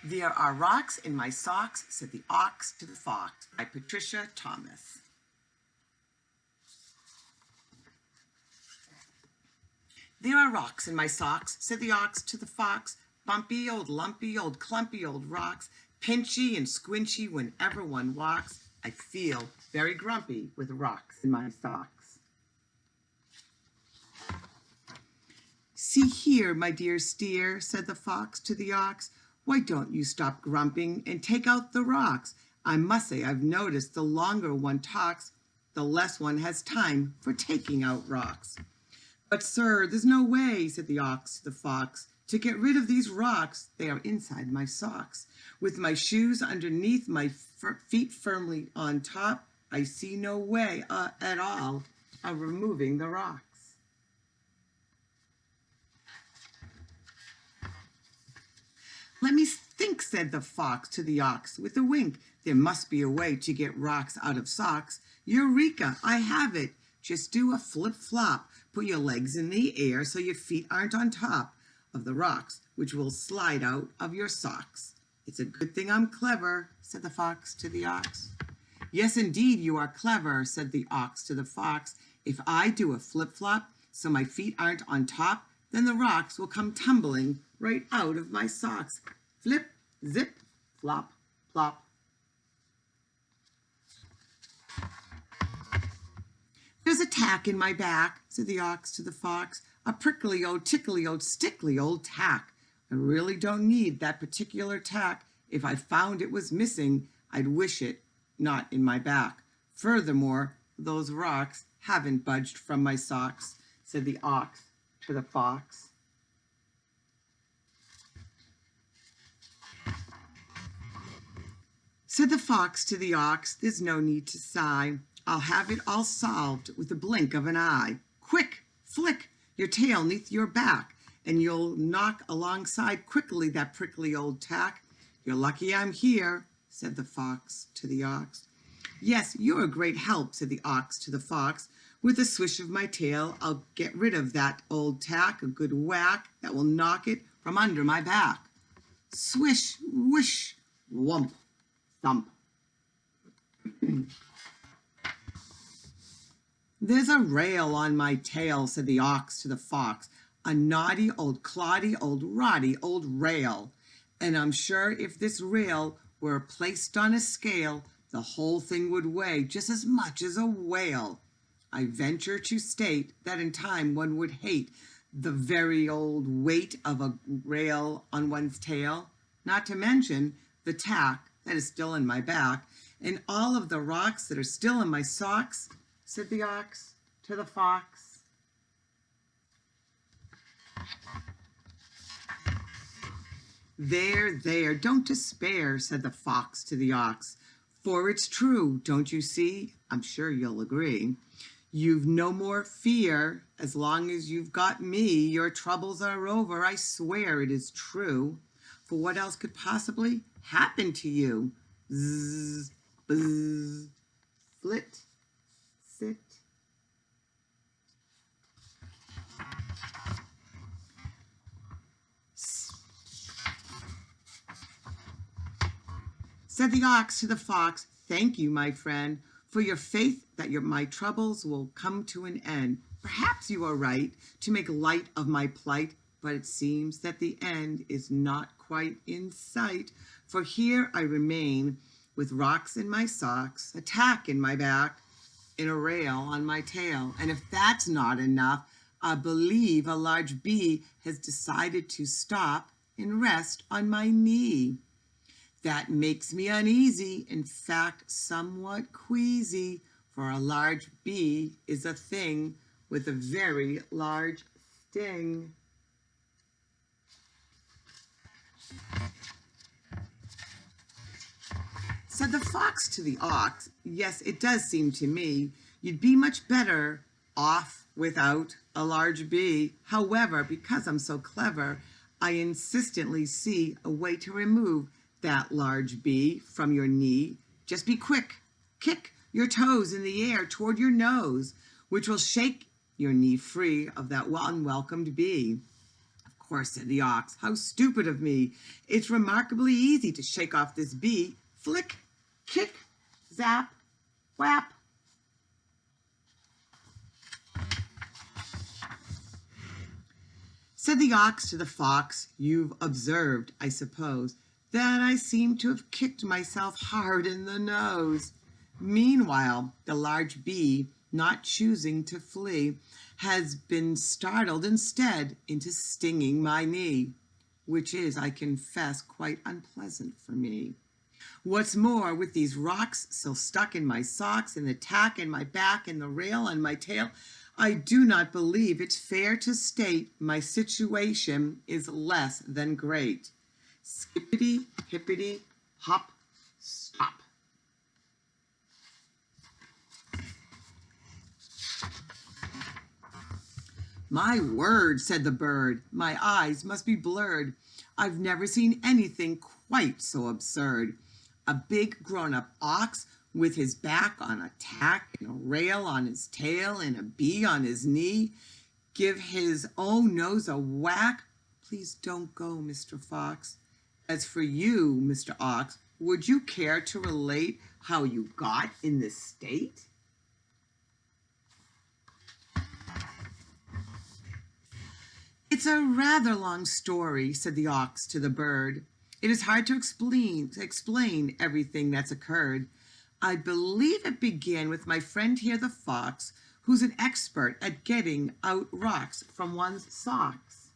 There are rocks in my socks, said the ox to the fox, by Patricia Thomas. There are rocks in my socks, said the ox to the fox, bumpy old lumpy old clumpy old rocks, pinchy and squinchy whenever one walks. I feel very grumpy with rocks in my socks. See here, my dear steer, said the fox to the ox, why don't you stop grumping and take out the rocks? I must say I've noticed the longer one talks, the less one has time for taking out rocks. But, sir, there's no way, said the ox to the fox, to get rid of these rocks. They are inside my socks. With my shoes underneath, my feet firmly on top, I see no way at all of removing the rocks. Let me think, said the fox to the ox with a wink. There must be a way to get rocks out of socks. Eureka, I have it. Just do a flip-flop. Put your legs in the air so your feet aren't on top of the rocks, which will slide out of your socks. It's a good thing I'm clever, said the fox to the ox. Yes, indeed, you are clever, said the ox to the fox. If I do a flip-flop so my feet aren't on top, then the rocks will come tumbling right out of my socks. Flip, zip, flop, plop. There's a tack in my back, said the ox to the fox, a prickly old, tickly old, stickly old tack. I really don't need that particular tack. If I found it was missing, I'd wish it not in my back. Furthermore, those rocks haven't budged from my socks, said the ox to the fox. Said the fox to the ox, there's no need to sigh. I'll have it all solved with the blink of an eye. Quick, flick your tail neath your back, and you'll knock alongside quickly that prickly old tack. You're lucky I'm here, said the fox to the ox. Yes, you're a great help, said the ox to the fox. With a swish of my tail, I'll get rid of that old tack, a good whack that will knock it from under my back. Swish, whish, whump, thump. There's a rail on my tail, said the ox to the fox, a naughty old cloddy old roddy old rail. And I'm sure if this rail were placed on a scale, the whole thing would weigh just as much as a whale. I venture to state that in time one would hate the very old weight of a rail on one's tail, not to mention the tack that is still in my back, and all of the rocks that are still in my socks, said the ox to the fox. There, don't despair, said the fox to the ox, for it's true, don't you see? I'm sure you'll agree. You've no more fear as long as you've got me. Your troubles are over, I swear it is true. For what else could possibly happen to you? Zzz, buzz, flit, sit. Said the ox to the fox, thank you, my friend, for your faith that my troubles will come to an end. Perhaps you are right to make light of my plight, but it seems that the end is not quite in sight. For here I remain with rocks in my socks, a tack in my back, and a rail on my tail. And if that's not enough, I believe a large bee has decided to stop and rest on my knee. That makes me uneasy, in fact, somewhat queasy, for a large bee is a thing with a very large sting. Said the fox to the ox, yes, it does seem to me you'd be much better off without a large bee. However, because I'm so clever, I insistently see a way to remove that large bee from your knee. Just be quick. Kick your toes in the air toward your nose, which will shake your knee free of that unwelcomed bee. Of course, said the ox. How stupid of me. It's remarkably easy to shake off this bee. Flick, kick, zap, whap. Said the ox to the fox, you've observed, I suppose, that I seem to have kicked myself hard in the nose. Meanwhile, the large bee, not choosing to flee, has been startled instead into stinging my knee, which is, I confess, quite unpleasant for me. What's more, with these rocks still stuck in my socks, and the tack in my back, and the rail on my tail, I do not believe it's fair to state my situation is less than great. Skippity, hippity, hop, stop. My word, said the bird, my eyes must be blurred. I've never seen anything quite so absurd. A big grown-up ox with his back on a tack and a rail on his tail and a bee on his knee give his own nose a whack. Please don't go, Mr. Fox. As for you, Mr. Ox, would you care to relate how you got in this state? It's a rather long story, said the ox to the bird. It is hard to explain everything that's occurred. I believe it began with my friend here, the fox, who's an expert at getting out rocks from one's socks.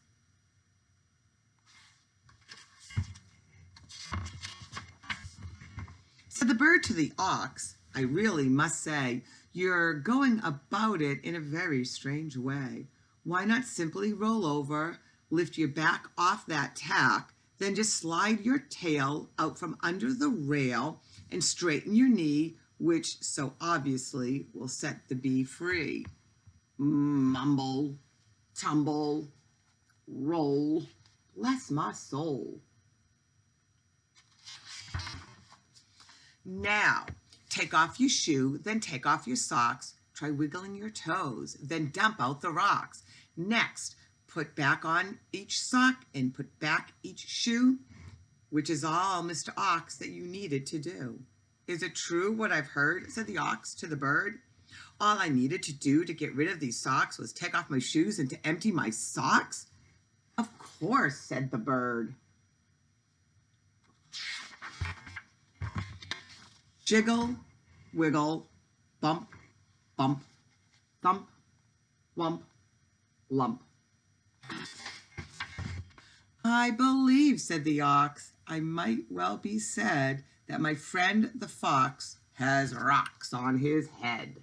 Said the bird to the ox, I really must say, you're going about it in a very strange way. Why not simply roll over, lift your back off that tack, then just slide your tail out from under the rail and straighten your knee, which so obviously will set the bee free. Mumble, tumble, roll, bless my soul. Now, take off your shoe, then take off your socks, try wiggling your toes, then dump out the rocks. Next, put back on each sock and put back each shoe, which is all, Mr. Ox, that you needed to do. Is it true what I've heard, said the ox to the bird? All I needed to do to get rid of these socks was take off my shoes and to empty my socks? Of course, said the bird. Jiggle, wiggle, bump, bump, thump, wump, lump. I believe, said the ox, I might well be said that my friend the fox has rocks on his head.